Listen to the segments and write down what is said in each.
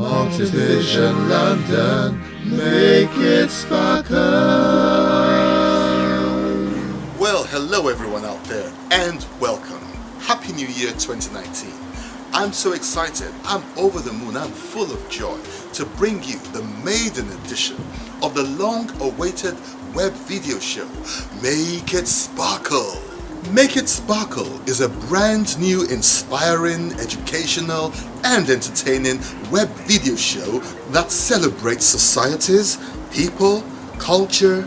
Multivision London, make it sparkle. Well, hello everyone out there and welcome. Happy New Year 2019. I'm so excited, I'm over the moon, I'm full of joy to bring you the maiden edition of the long-awaited web video show, Make It Sparkle. Make It Sparkle is a brand new, inspiring, educational and entertaining web video show that celebrates societies, people, culture,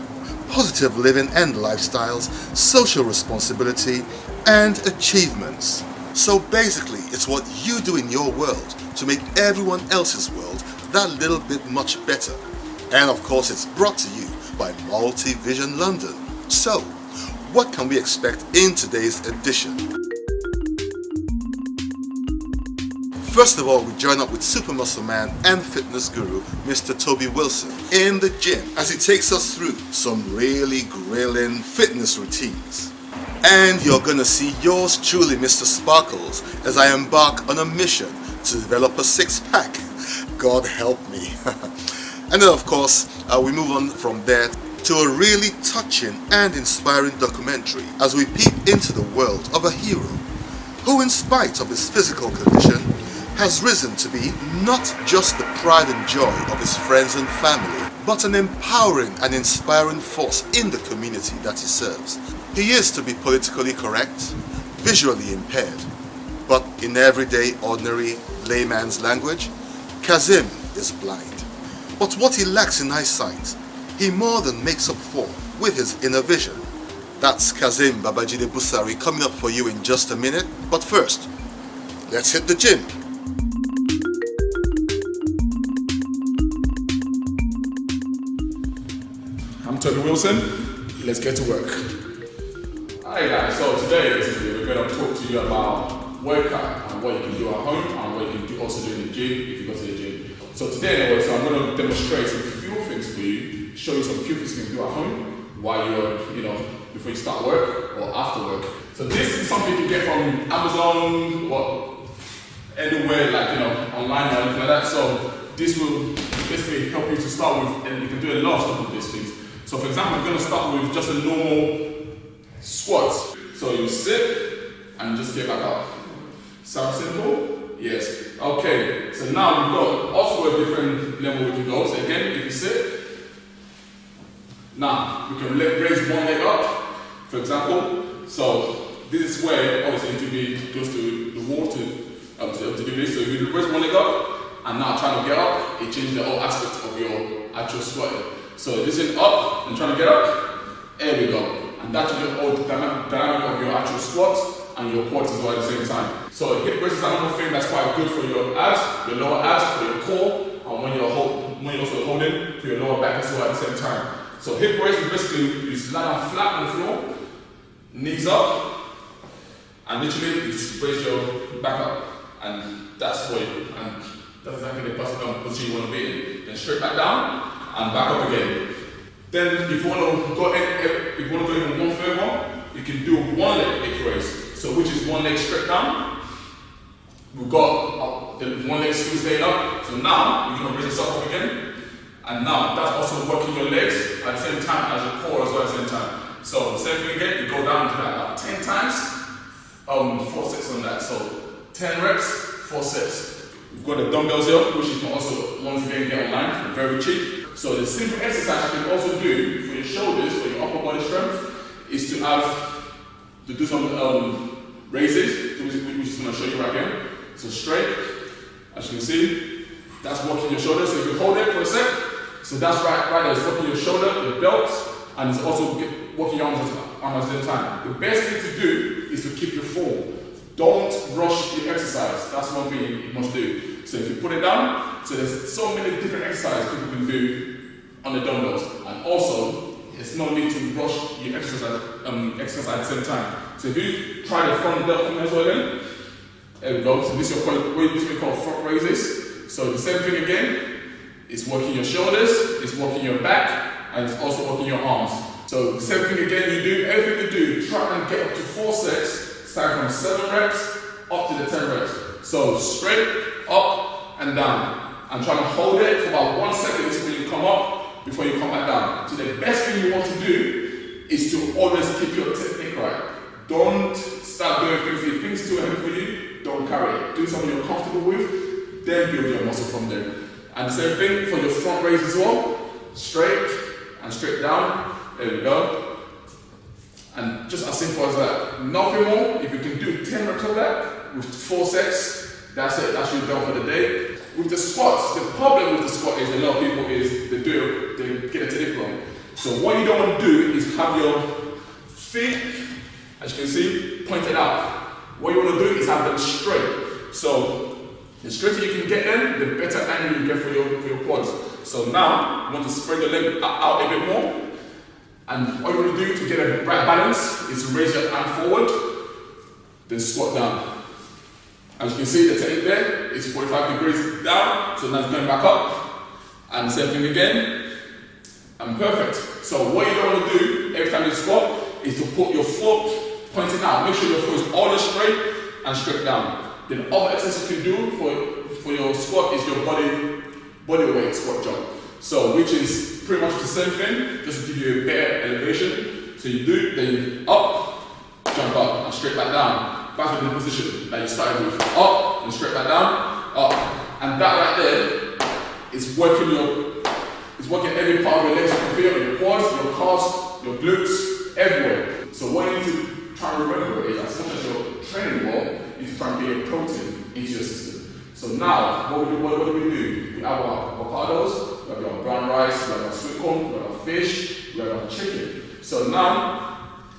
positive living and lifestyles, social responsibility and achievements. So basically, it's what you do in your world to make everyone else's world that little bit much better. And of course, it's brought to you by Multivision London. So, what can we expect in today's edition? First of all, we join up with Super Muscle Man and fitness guru, Mr. Tobi Wilson, in the gym as he takes us through some really grilling fitness routines. And you're gonna see yours truly, Mr. Sparkles, as I embark on a mission to develop a six-pack. God help me. And then of course, we move on from there to a really touching and inspiring documentary as we peep into the world of a hero who, in spite of his physical condition, has risen to be not just the pride and joy of his friends and family, but an empowering and inspiring force in the community that he serves. He is, to be politically correct, visually impaired, but in everyday, ordinary layman's language, Kazeem is blind. But what he lacks in eyesight, he more than makes up for with his inner vision. That's Kazeem Jide Busari coming up for you in just a minute. But first, let's hit the gym. I'm Tobi Wilson. Let's get to work. Hi guys, so today basically we're going to talk to you about workout and what you can do at home and what you can also do in the gym if you go to the gym. So today anyway, I'm going to demonstrate some few things for you, show you some few things you can do at home while you're, before you start work or after work. So this is something you get from Amazon or anywhere online or anything like that. So this will basically help you to start with, and you can do a lot of stuff with these things. So for example, I'm going to start with just a normal squat. So you sit and just get back up. Sound simple? Yes. Okay, so now we've got also a different level we can go. So again, if you sit, now we can raise one leg up, for example. So this is where obviously it be close to the wall to do this. So if you raise one leg up and now trying to get up, it changes the whole aspect of your actual squatting. So this is up and trying to get up, there we go. And that changes the whole dynamic of your actual squat and your quads as well at the same time. So hip raises is another thing that's quite good for your abs, your lower abs, for your core, and when you're also holding for your lower back as well at the same time. So hip raises is basically you just lie down flat on the floor, knees up, and literally you just raise your back up, and that's exactly the position you want to be in. Then straight back down and back up again. Then if you want to go even one further, you can do one leg hip raise. So which is one leg straight down. We've got the one leg still staying up. So now you're going to raise yourself up again. And now that's also working your legs at the same time as your core as well at the same time. So the same thing again, you go down to that about 10 times, 4 sets on that. So 10 reps, 4 sets. We've got the dumbbells here, which you can also once again get online for very cheap. So the simple exercise you can also do for your shoulders, for your upper body strength, is to do some raises, which is going to show you right here. So straight, as you can see, that's working your shoulders. So if you hold it for a sec, so that's right there, it's working your shoulder, your belt, and it's also working your arms at the same time. The best thing to do is to keep your form. Don't rush your exercise. That's one thing you must do. So if you put it down, so there's so many different exercises people can do on the dumbbells, and also there's no need to rush your exercise at the same time. So if you try the front delt as well again, there we go. So this is what we call front raises. So the same thing again. It's working your shoulders, it's working your back, and it's also working your arms. So the same thing again. You do everything you do. Try and get up to 4 sets, starting from 7 reps up to the 10 reps. So straight up and down. and try to hold it for about 1 second when you come up before you come back down. So the best thing you want to do is to always keep your technique right. Don't start doing things, if things too heavy for you, don't carry it. Do something you're comfortable with, then build your muscle from there. And the same thing for your front raise as well. Straight and straight down. There we go. And just as simple as that. Nothing more. If you can do 10 reps of that with 4 sets, that's it. That's you done for the day. With the squats, the problem with the squat is a lot of people is they get a technique wrong. So what you don't want to do is have your feet, as you can see, pointed out. What you want to do is have them straight. So the straighter you can get them, the better angle you get for your quads. So now, you want to spread your leg out a bit more. And what you want to do to get a right balance is raise your hand forward, then squat down. As you can see, the technique there is 45 degrees down, so now it's going back up. And the same thing again, and perfect. So what you don't want to do every time you squat is to put your foot pointing out. Make sure your foot is always straight and straight down. Then other exercise you can do for your squat is your body weight squat jump. So which is pretty much the same thing, just to give you a better elevation. So you do, then you up, jump up, and straight back down. Back to the position that you started with. Up, and straight back down, up. And that right there is working every part of your legs. You can feel your quads, your calves, your glutes, everywhere. So what you need to try and remember is, as much as you're training well, you need to try and get a protein into your system. So now, what do we do? We have our avocados, we have our brown rice, we have our sweet corn, we have our fish, we have our chicken. So now,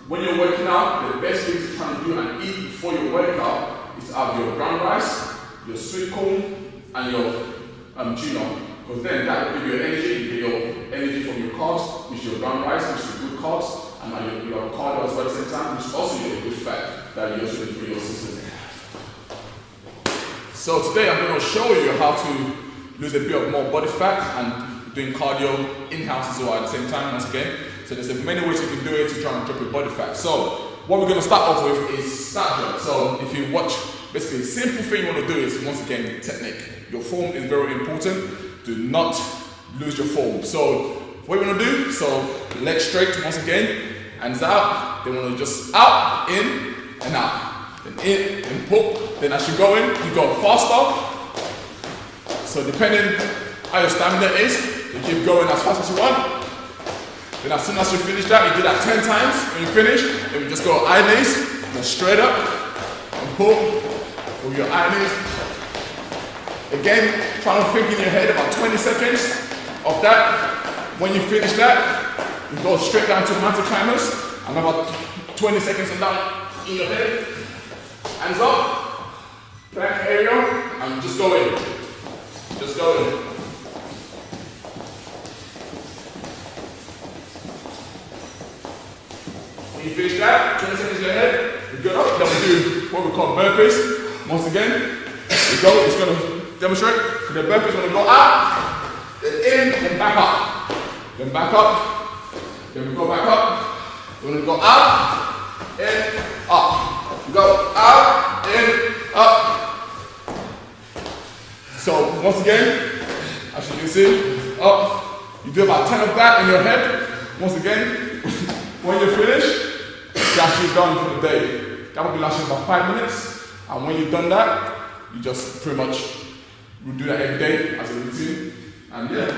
when you're working out, the best thing to try and do and eat before your workout is to have your brown rice, your sweet corn, and your tuna. Because then that will give you energy. You get your energy from your carbs, which is your brown rice, which is good carbs, and your cardio as well at the same time, which is also your good fat that you also need for your system. So today I'm going to show you how to lose a bit of more body fat and doing cardio in-house as well at the same time once again. So there's many ways you can do it to try and drop your body fat. So what we're going to start off with is start jump. So if you watch, basically the simple thing you want to do is once again technique. Your form is very important. Do not lose your form. So what we're going to do, so legs straight once again, hands out. Then we're going to just out, in, and out. Then in, then pull. Then as you go in, you go faster. So depending how your stamina is, you keep going as fast as you want. Then as soon as you finish that, you do that 10 times. When you finish, then you just go eye knees, go straight up, and pull with your eye knees. Again, try to think in your head about 20 seconds of that. When you finish that, you go straight down to mountain climbers, and about 20 seconds and down in your head. Hands up. Plank area, and just go in. Just go in. When you finish that, 20 seconds in your head, you get up, then we do what we call burpees. Once again, we go, it's going to demonstrate. The burpees going to go up, then in, then back up. Then back up, then we go back up. We're going to go up, in, up. We go up, in, up. So once again, as you can see, up. You do about 10 of that in your head. Once again, when you finish, you're actually done for the day. That will be lasting about 5 minutes. And when you've done that, you just pretty much will do that every day as a routine. And yeah,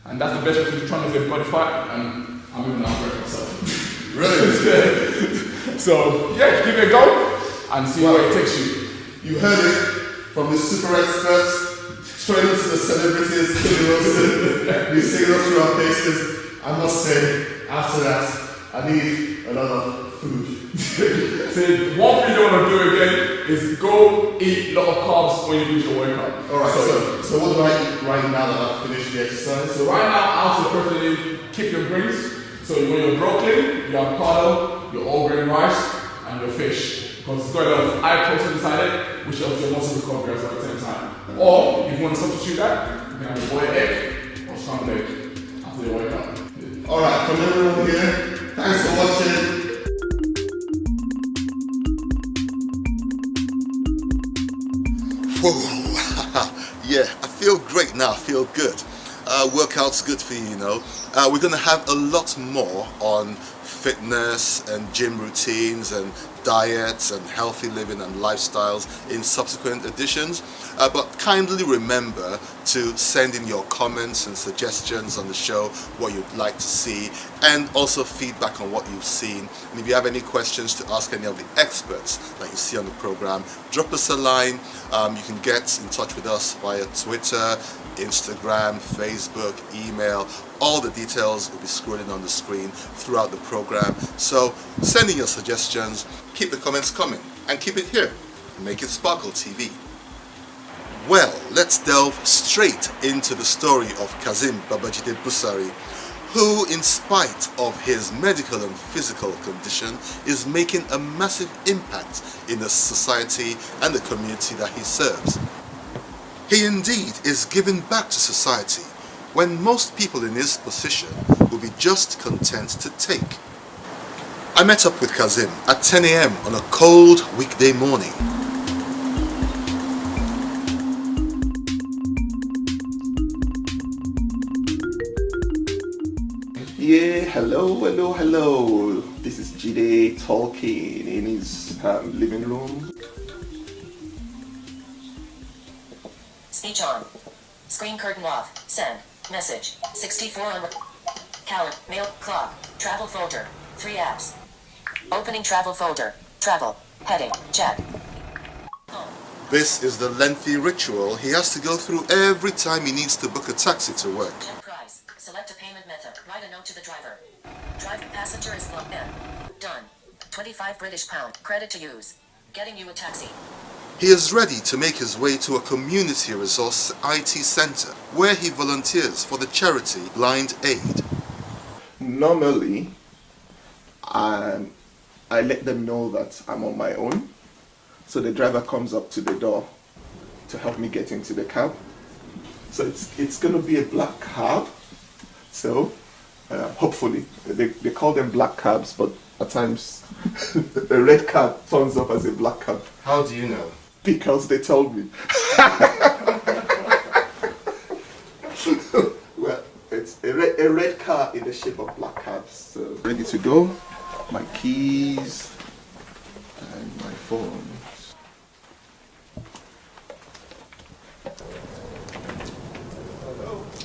and that's the best way to try and lose body fat. And I'm even out for myself. Really? So yeah, give it a go and see where it takes you. You heard it from the super experts, trainers to the celebrities, Tobi Wilson. You sing us through our paces. I must say, after that, I need a lot of food. See, one thing you don't want to do again is go eat a lot of carbs when you finish your workout. Alright, so what do I eat right now that I've finished the exercise? So right now, I also personally keep your greens. So when you're broccoli, you have avocado, your all grain rice, and your fish. Because it's got a lot of high protein inside it, which helps your muscle recovery at the same time. Or if you want to substitute that, you can have a boiled egg or scrambled egg after your workout. Alright, from everyone here, thanks for watching. Whoa, Yeah, I feel great now, I feel good. Workout's good for you, you know. We're going to have a lot more on fitness and gym routines and diets and healthy living and lifestyles in subsequent editions. But kindly remember to send in your comments and suggestions on the show, what you'd like to see, and also feedback on what you've seen. And if you have any questions to ask any of the experts that you see on the program, drop us a line. You can get in touch with us via Twitter, Instagram, Facebook, email. All the details will be scrolling on the screen throughout the program. So send in your suggestions, keep the comments coming, and keep it here. Make It Sparkle TV. Well, let's delve straight into the story of Kazeem Jide Busari, who, in spite of his medical and physical condition, is making a massive impact in the society and the community that he serves. He indeed is giving back to society when most people in his position will be just content to take. I met up with Kazeem at 10 a.m. on a cold weekday morning. Yeah, hello. This is Jide talking in his living room. Speech on. Screen curtain off. Send. Message. 64 on. Calendar. Mail. Clock. Travel folder. 3 apps. Opening travel folder. Travel. Heading. Chat. Home. This is the lengthy ritual he has to go through every time he needs to book a taxi to work. Jet price. Select a payment method. Write a note to the driver. Driver passenger is plugged in. Done. 25 British pound. Credit to use. Getting you a taxi. He is ready to make his way to a community resource IT center where he volunteers for the charity Blind Aid. Normally, I let them know that I'm on my own, so the driver comes up to the door to help me get into the cab. So it's gonna be a black cab. So hopefully they call them black cabs, but at times a red cab turns up as a black cab. How do you know? Because they told me. Well, it's a red car in the shape of black cabs. So ready to go. My keys and my phone.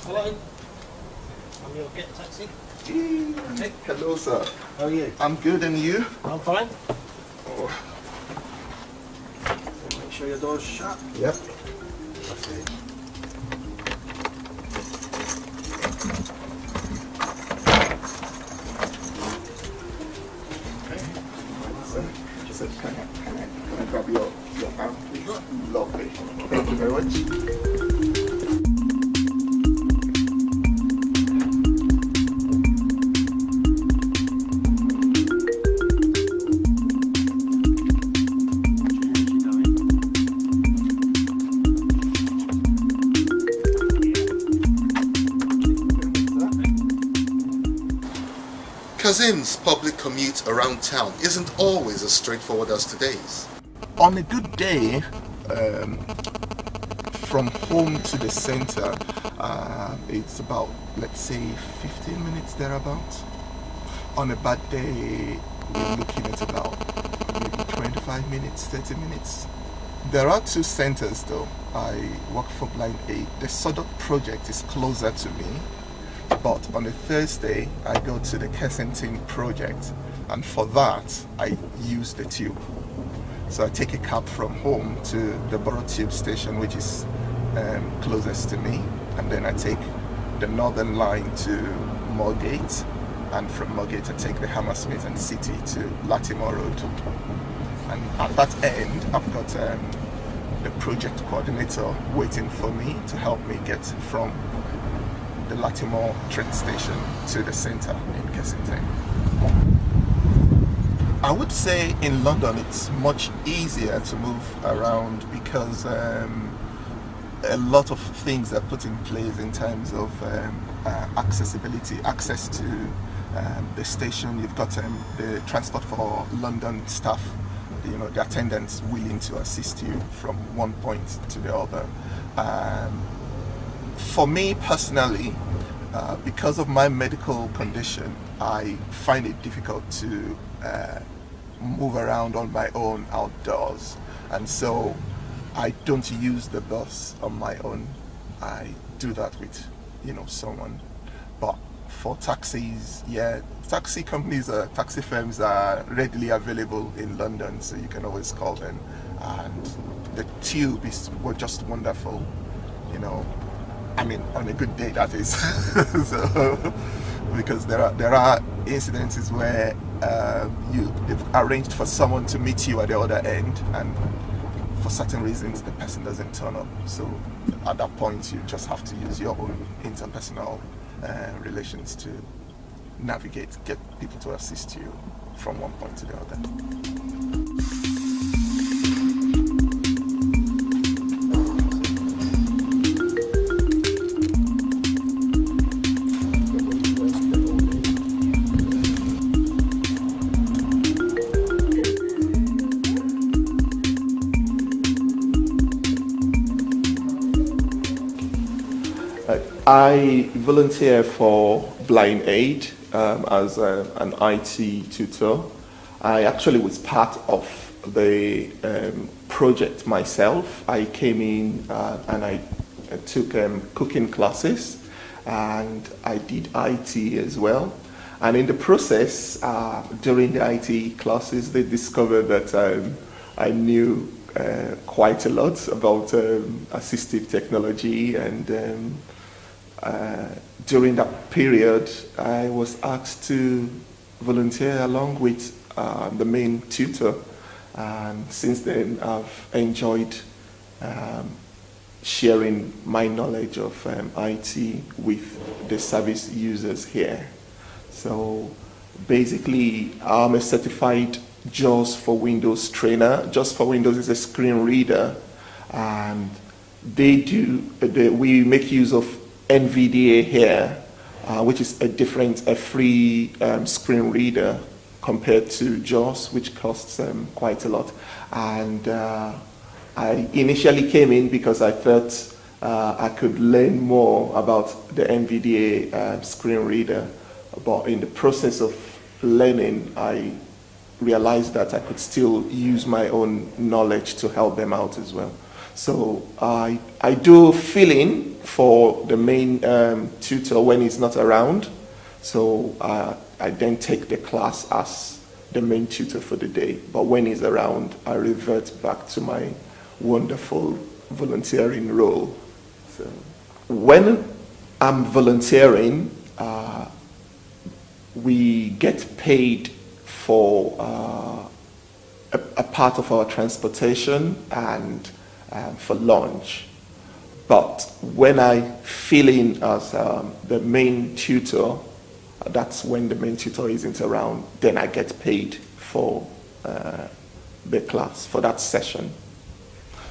Hello. I'm your get taxi. Hey, hello, sir. How are you? I'm good, and you? I'm fine. Oh, Make sure your door's shut. yep. Okay. Sir, just can I grab your arm, please? Lovely. Thank you very much. Kazeem's public commute around town isn't always as straightforward as today's. On a good day, from home to the center, it's about, let's say, 15 minutes thereabouts. On a bad day, we're looking at about maybe 25 minutes, 30 minutes. There are two centers though. I work for Blind Aid. The Sodok project is closer to me, but on a Thursday, I go to the Kensington project, and for that, I use the tube. So I take a cab from home to the Borough Tube station, which is closest to me, and then I take the Northern Line to Moorgate, and from Moorgate I take the Hammersmith and City to Latimer Road. And at that end, I've got the project coordinator waiting for me to help me get from the Latimer train station to the center in Kensington. I would say in London it's much easier to move around because a lot of things are put in place in terms of accessibility, access to the station. You've got the Transport for London staff, the attendants willing to assist you from one point to the other. For me personally, because of my medical condition, I find it difficult to move around on my own outdoors, and so I don't use the bus on my own. I do that with, someone. But for taxis, taxi firms are readily available in London, so you can always call them. And the tube were just wonderful, I mean, on a good day, that is. So, because there are incidences where you've arranged for someone to meet you at the other end, and for certain reasons the person doesn't turn up. So at that point, you just have to use your own interpersonal relations to get people to assist you from one point to the other. I volunteer for Blind Aid as an IT tutor. I actually was part of the project myself. I came in and I took cooking classes, and I did IT as well. And in the process, during the IT classes, they discovered that I knew quite a lot about assistive technology, and during that period, I was asked to volunteer along with the main tutor, and since then I've enjoyed sharing my knowledge of IT with the service users here. So basically, I'm a certified JAWS for Windows trainer. JAWS for Windows is a screen reader, and we make use of NVDA here, which is a free screen reader compared to JAWS, which costs quite a lot. And I initially came in because I thought I could learn more about the NVDA screen reader, but in the process of learning, I realized that I could still use my own knowledge to help them out as well. So I do fill in for the main tutor when he's not around. So I then take the class as the main tutor for the day. But when he's around, I revert back to my wonderful volunteering role. So when I'm volunteering, we get paid for a part of our transportation and for lunch. But when I fill in as the main tutor, that's when the main tutor isn't around, then I get paid for the class, for that session.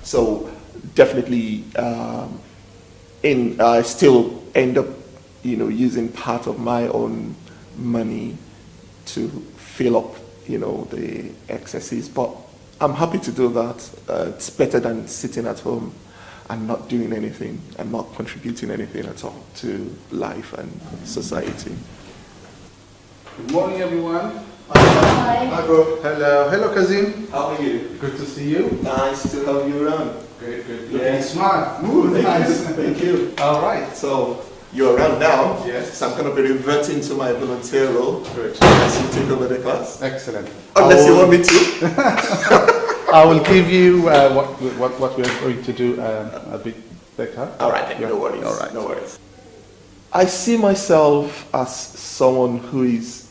So definitely, I still end up, using part of my own money to fill up, the excesses. But I'm happy to do that. It's better than sitting at home and not doing anything and not contributing anything at all to life and society. Good morning, everyone. Hi, bro. Hello, Kazeem. How are you? Good to see you. Nice to have you around. Good. Looking smart. Ooh, nice. Thank you. All right. So you're around now. Yes. So I'm going to be reverting to my volunteer role. Good. As you take over the class. Excellent. Unless you want me to. I will give you what we are going to do a bit later. All right, then. Yeah. No worries. All right. No worries. I see myself as someone who is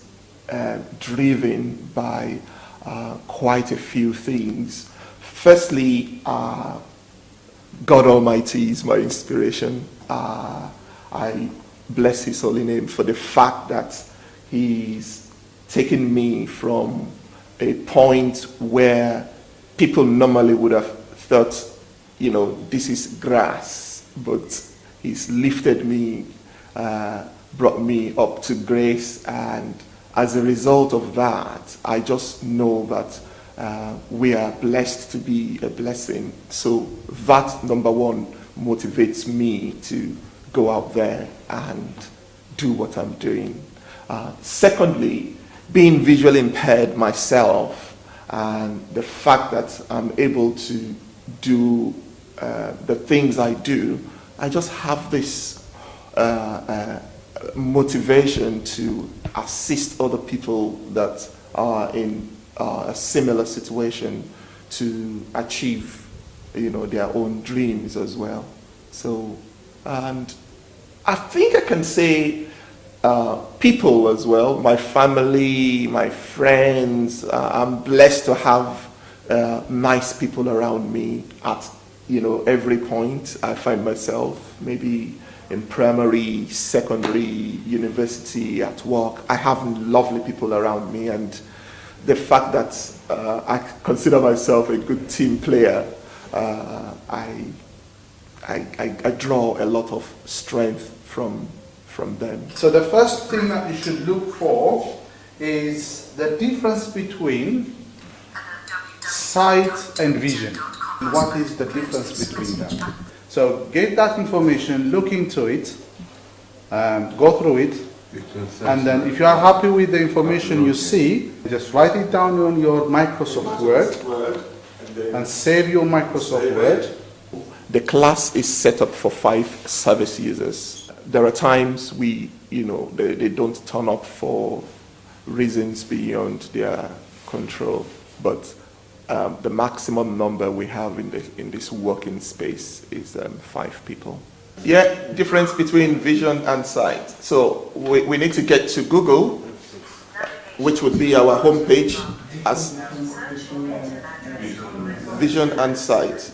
driven by quite a few things. Firstly, God Almighty is my inspiration. I bless His holy name for the fact that He's taken me from a point where people normally would have thought, this is grass, but He's lifted me, brought me up to grace, and as a result of that, I just know that we are blessed to be a blessing. So that, number one, motivates me to go out there and do what I'm doing. Secondly, being visually impaired myself, and the fact that I'm able to do the things I do, I just have this motivation to assist other people that are in a similar situation to achieve, their own dreams as well. So, and I think I can say people as well, my family, my friends. I'm blessed to have nice people around me at every point I find myself, maybe in primary, secondary, university, at work. I have lovely people around me, and the fact that I consider myself a good team player, I draw a lot of strength from them. So the first thing that you should look for is the difference between sight and vision. What is the difference between them? So get that information, look into it, go through it, and then if you are happy with the information you see, just write it down on your Microsoft Word and save your Microsoft Word. The class is set up for 5 service users. There are times they don't turn up for reasons beyond their control, but the maximum number we have in this working space is 5 people. Yeah, difference between vision and sight. So we need to get to Google, which would be our homepage, as vision and sight.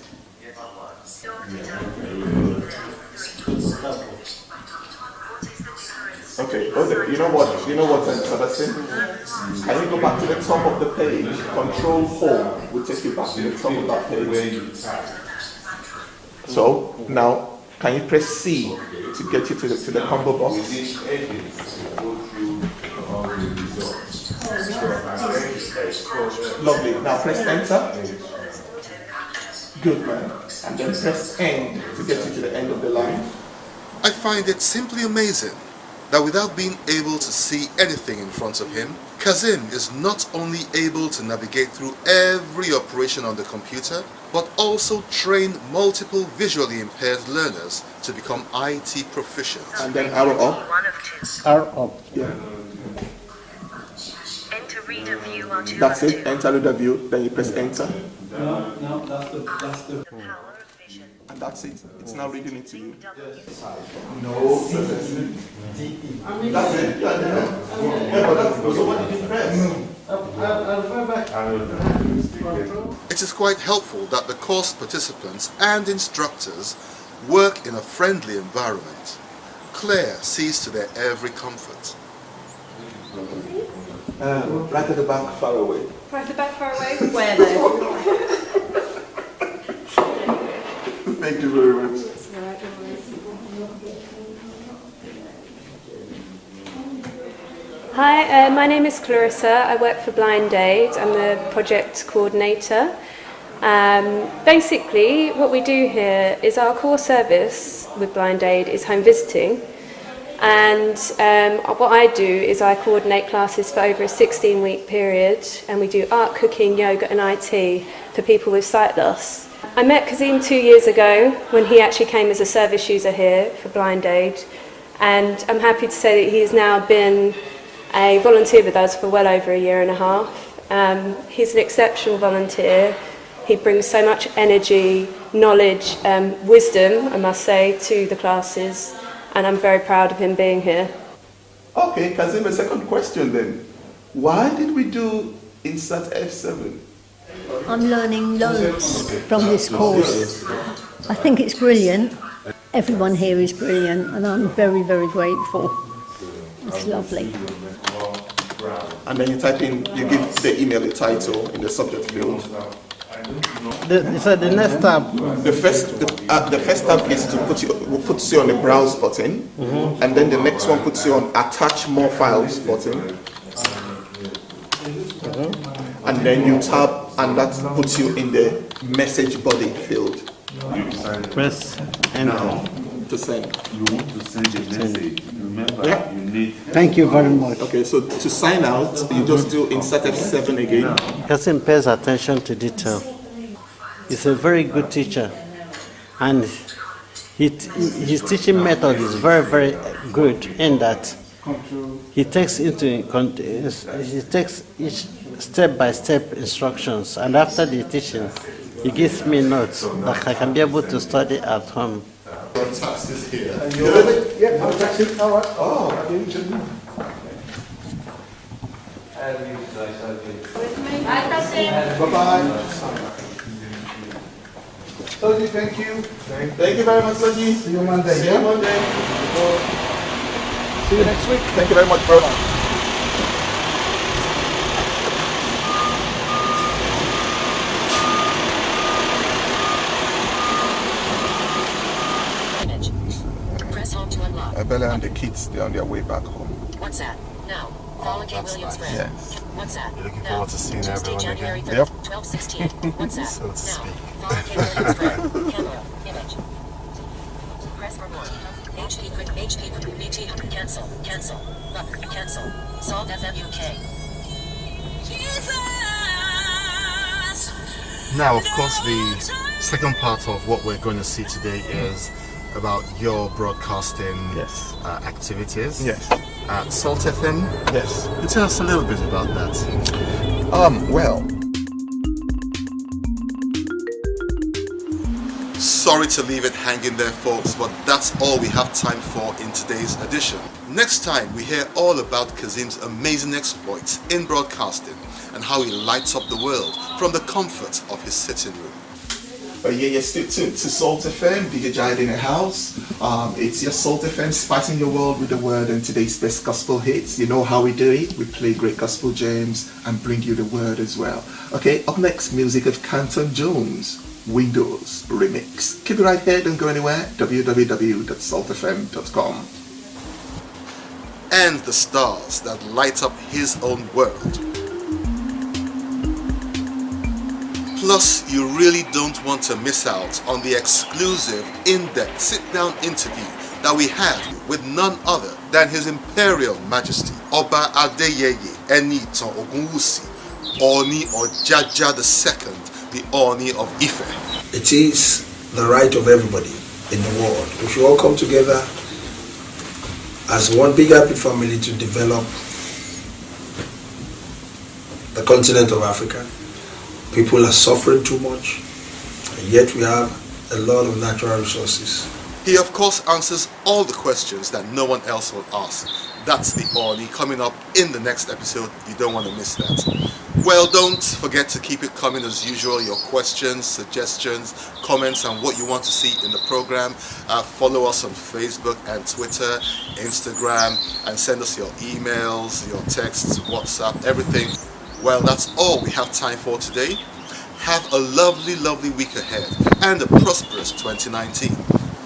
Okay, you know what, Sebastian? Can you go back to the top of the page? Control Home will take you back to the top of that page. So now, can you press C to get you to the combo box? Lovely. Now press Enter. Good, man. And then press End to get you to the end of the line. I find it simply amazing that without being able to see anything in front of him, Kazeem is not only able to navigate through every operation on the computer, but also train multiple visually impaired learners to become IT proficient. And then arrow up. Arrow up. Yeah. Enter reader view on That's it. Enter reader view. Then you press Enter. No, that's the power of vision. And that's it. It's now reading it to you. No. That's it. Yeah, but that's so what did you press? It is quite helpful that the course participants and instructors work in a friendly environment. Claire sees to their every comfort. Right at the back, far away. Right at the back, far away? Where though? Thank you very much. Hi, my name is Clarissa. I work for Blind Aid. I'm the project coordinator. Basically, what we do here is our core service with Blind Aid is home visiting. And what I do is I coordinate classes for over a 16-week period, and we do art, cooking, yoga and IT for people with sight loss. I met Kazeem 2 years ago when he actually came as a service user here for Blind Aid, and I'm happy to say that he's now been a volunteer with us for well over a year and a half. He's an exceptional volunteer. He brings so much energy, knowledge, wisdom, I must say, to the classes, and I'm very proud of him being here. Okay, Kazeem, a second question then. Why did we do Insert F7? I'm learning loads from this course. I think it's brilliant. Everyone here is brilliant, and I'm very, very grateful. It's lovely. And then you give the email a title in the subject field. So the next tab. The first tab is to put you on the browse button, and then the next one puts you on attach more files button, and then you tab, and that puts you in the message body field. Press enter. To send. You want to send a message. Remember, Yeah. you need. Thank you very much. Okay, so to sign out, you just do insert F7 again. Kazeem pays attention to detail. He's a very good teacher, and his teaching method is very, very good in that he takes each step-by-step instructions, and after the teaching, he gives me notes that I can be able to study at home. Fantastic here. Yeah, that's it. All right. Oh, I didn't know. Bye-bye. Soji, thank you. Thank you very much, Soji. See you Monday. See yeah? you Monday. See you next week. Thank you very much, brother. Image. Press home to unlock. Bella and the kids, they're on their way back home. WhatsApp. Now. Paula K. Williams friend. Yes. WhatsApp. You're looking Now. forward to seeing Tuesday, everyone January again? 3rd, 12:16. WhatsApp. So to Now. speak. Paula K. Williams friend. Camera. Image. Press for more. HP quick. HP quick. BT. Cancel. Cancel. Button. Cancel. Solve FM UK. Now, of course, the second part of what we're going to see today is about your broadcasting Yes. activities. Yes. Salt FM. Yes. You tell us a little bit about that. Well. Sorry to leave it hanging there, folks, but that's all we have time for in today's edition. Next time, we hear all about Kazeem's amazing exploits in broadcasting and how he lights up the world from the comfort of his sitting room. Yeah, stick to Salt FM, DJ Jide in the house. It's your Salt FM, spicing your world with the word and today's best gospel hits. You know how we do it. We play great gospel jams and bring you the word as well. Okay, up next, music of Canton Jones, Windows Remix. Keep it right here, don't go anywhere. www.saltfm.com. And the stars that light up his own world. Plus, you really don't want to miss out on the exclusive in-depth sit-down interview that we had with none other than His Imperial Majesty Oba Adeyeye Enitan Ogunwusi, Ooni Ojaja II, the Ooni of Ife. It is the right of everybody in the world. We should all come together as one big happy family to develop the continent of Africa. People are suffering too much, and yet we have a lot of natural resources. He of course answers all the questions that no one else will ask. That's the Ooni coming up in the next episode. You don't want to miss that. Well, don't forget to keep it coming as usual. Your questions, suggestions, comments, and what you want to see in the program. Follow us on Facebook and Twitter, Instagram, and send us your emails, your texts, WhatsApp, everything. Well, that's all we have time for today. Have a lovely, lovely week ahead and a prosperous 2019.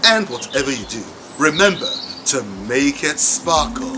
And whatever you do, remember to make it sparkle.